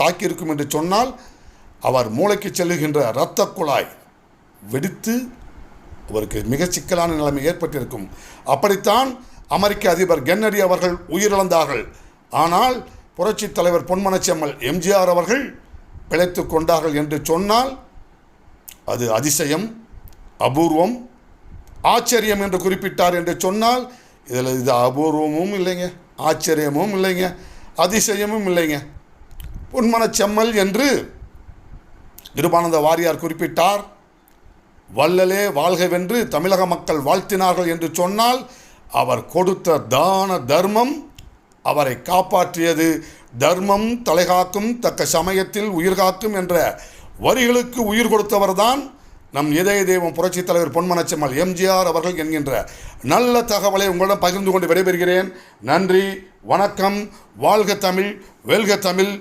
தாக்கியிருக்கும் என்று சொன்னால் அவர் மூளைக்கு செல்லுகின்ற இரத்த குழாய் வெடித்து அவருக்கு மிக சிக்கலான நிலைமை ஏற்பட்டிருக்கும். அப்படித்தான் அமெரிக்க அதிபர் கென்னடி அவர்கள் உயிரிழந்தார்கள். ஆனால் புரட்சித் தலைவர் பொன்மனச்செம்மல் எம்ஜிஆர் அவர்கள் பிழைத்து கொண்டார்கள் என்று சொன்னால் அது அதிசயம், அபூர்வம், ஆச்சரியம் என்று குறிப்பிட்டார் என்று சொன்னால் இது அபூர்வமும் இல்லைங்க, ஆச்சரியமும் இல்லைங்க, அதிசயமும் இல்லைங்க. பொன்மனச்செம்மல் என்று கிருபானந்த வாரியார் குறிப்பிட்டார். வள்ளலே வாழ்கவென்று தமிழக மக்கள் வாழ்த்தினார்கள் என்று சொன்னால் அவர் கொடுத்த தான தர்மம் அவரை காப்பாற்றியது. தர்மம் தலைகாக்கும், தக்க சமயத்தில் உயிர்காக்கும் என்ற வரிகளுக்கு உயிர் கொடுத்தவர்தான் நம் இதய தெய்வம் புரட்சித் தலைவர் பொன்மனச்செம்மல் எம்ஜிஆர் அவர்கள் என்கின்ற நல்ல தகவலை உங்களிடம் பகிர்ந்து கொண்டு விடைபெறுகிறேன். நன்றி, வணக்கம். வாழ்க தமிழ், வெல்க தமிழ்.